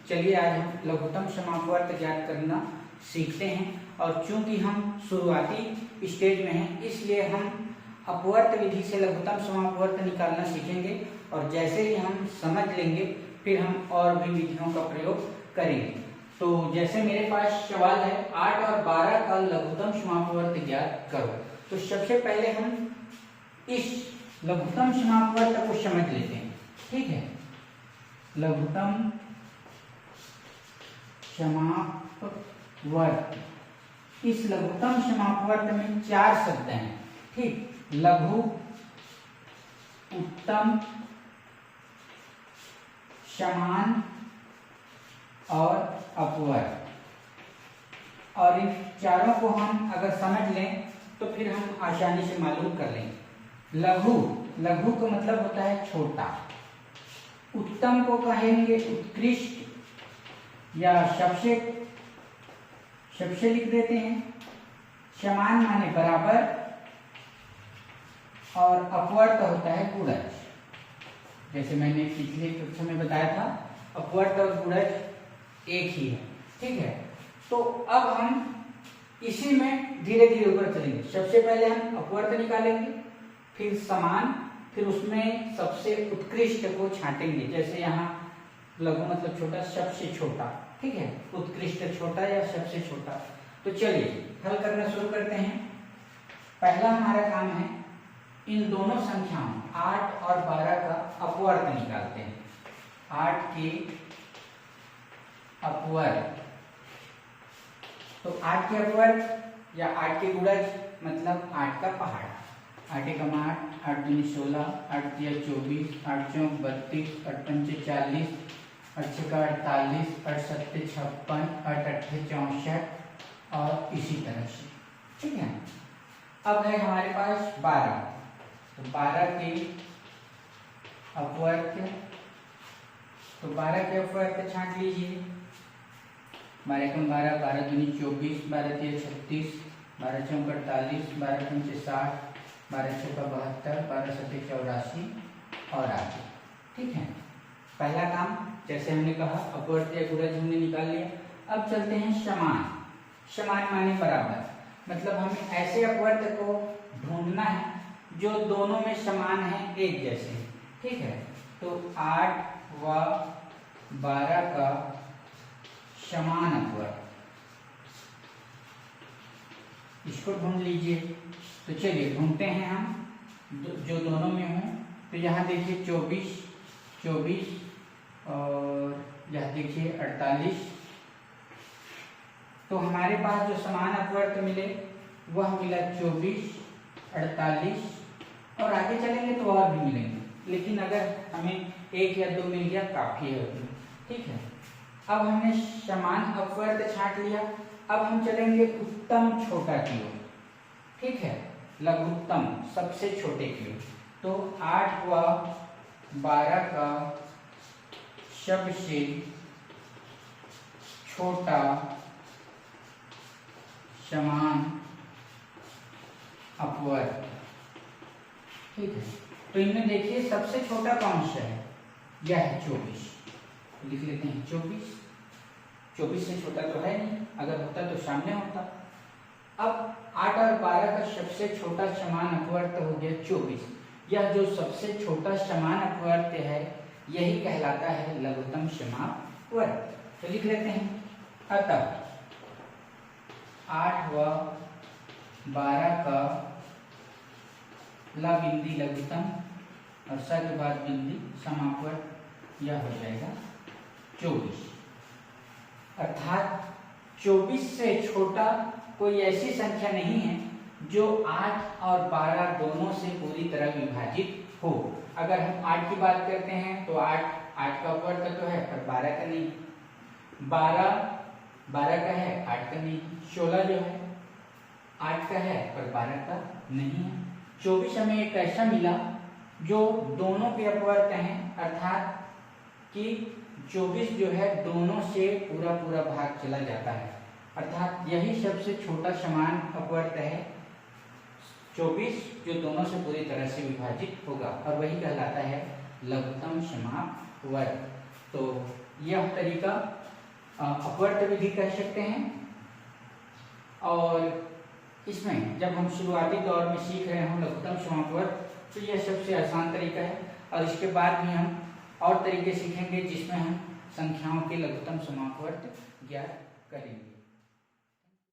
चलिए आज हम लघुत्तम समापवर्त ज्ञात करना सीखते हैं। और चूंकि हम शुरुआती स्टेज में हैं, इसलिए हम अपवर्त विधि से लघुत्तम समापवर्त निकालना सीखेंगे। और जैसे ही हम समझ लेंगे फिर हम और भी विधियों का प्रयोग करेंगे। तो जैसे मेरे पास सवाल है 8 और 12 का लघुत्तम समापवर्त ज्ञात करो, तो सबसे पहले हम इस लघुत्तम समापवर्त को समझ लेते हैं। ठीक है, लघुत्तम समापवर्त, इस लघुत्तम समापवर्त में 4 शब्द हैं। ठीक, लघु, उत्तम, समान और अपवर्त। और इन चारों को हम अगर समझ लें तो फिर हम आसानी से मालूम कर लेंगे। लघु, लघु का मतलब होता है छोटा। उत्तम को कहेंगे उत्कृष्ट या सबसे, सबसे लिख देते हैं। समान माने बराबर, और अपवर्त होता है गुणज। जैसे मैंने पिछले कक्षा में बताया था, अपवर्त और गुणज एक ही है। ठीक है, तो अब हम इसी में धीरे धीरे ऊपर चलेंगे। सबसे पहले हम अपवर्त निकालेंगे, फिर समान, फिर उसमें सबसे उत्कृष्ट को छांटेंगे। जैसे यहाँ लघु मतलब छोटा, सबसे छोटा। ठीक है, उत्कृष्ट छोटा या सबसे छोटा। तो चलिए हल करना शुरू करते हैं। पहला हमारा काम है इन दोनों संख्याओं 8 और 12 का अपवर्त निकालते हैं। 8 के अपवर्त, तो 8 के अपवर्त या 8 के गुणज मतलब 8 का पहाड़। 8 एकम 8, 8 दूनी 16, 8 तिया 24, 8 चौक 32, 8 पंचे 40, 8 छक्का 48, 8 सत्ते 56, 8 अट्ठे 64 और इसी तरह से। ठीक है, अब है हमारे पास 12, तो 12 के अपवर्त, तो 12 के अपवर्त छांट लीजिए। 12 एकम 12, 12 दूनी 24, 12 तिया 36, 12 चौक 48, 12 पंचे 60, 12 छक्का 72, 12 सत्ते 84 और आगे। ठीक है, पहला काम जैसे हमने कहा अपवर्त या गुणज हमने निकाल लिया। अब चलते हैं समान। समान माने बराबर, मतलब हमें ऐसे अपवर्त को ढूंढना है जो दोनों में समान है, एक जैसे। ठीक है, तो 8 व 12 का समान अपवर्त, इसको ढूंढ लीजिए। तो चलिए ढूंढते हैं हम जो दोनों में हो। तो यहाँ देखिए 24, 24 और यह देखिए 48। तो हमारे पास जो समान अपवर्त मिले वह मिला 24, 48 और आगे चलेंगे तो और भी मिलेंगे, लेकिन अगर हमें 1 या 2 मिल गया काफी है उतना। ठीक है, अब हमने समान अपवर्त छांट लिया। अब हम चलेंगे उत्तम छोटा की ओर। ठीक है, लघुत्तम सबसे छोटे की ओर। तो 8 व 12 का सबसे छोटा समान अपवर्त। ठीक है, तो इनमें देखिए सबसे छोटा कौन सा है, यह है 24। लिख लेते हैं 24। 24 से छोटा तो है नहीं, अगर होता तो सामने होता। अब 8 और 12 का सबसे छोटा समान अपवर्त हो गया 24। यह जो सबसे छोटा समान अपवर्त है यही कहलाता है लघुत्तम समापवर्त। तो लिख लेते हैं, अतः 8 व 12 का ला बिंदी लघुत्तम और स के बाद बिंदी समापवर्त, यह हो जाएगा 24। अर्थात 24 से छोटा कोई ऐसी संख्या नहीं है जो 8 और 12 दोनों से पूरी तरह विभाजित हो। अगर हम 8 की बात करते हैं तो 8 का अपवर्त तो है पर 12 का नहीं। 12 का है, 8 का नहीं। 16 जो है 8 का है पर 12 का नहीं है। 24 हमें एक ऐसा मिला जो दोनों के अपवर्त हैं, अर्थात कि 24 जो है दोनों से पूरा पूरा भाग चला जाता है, अर्थात यही सबसे छोटा समान अपवर्त है 24 जो दोनों से पूरी तरह से विभाजित होगा और वही कहलाता है लघुत्तम समापवर्त। तो यह तरीका अपवर्त विधि कह सकते हैं। और इसमें जब हम शुरुआती दौर में सीख रहे हों लघुत्तम समापवर्त तो यह सबसे आसान तरीका है। और इसके बाद भी हम और तरीके सीखेंगे जिसमें हम संख्याओं के लघुत्तम समापवर्त ज्ञात करेंगे।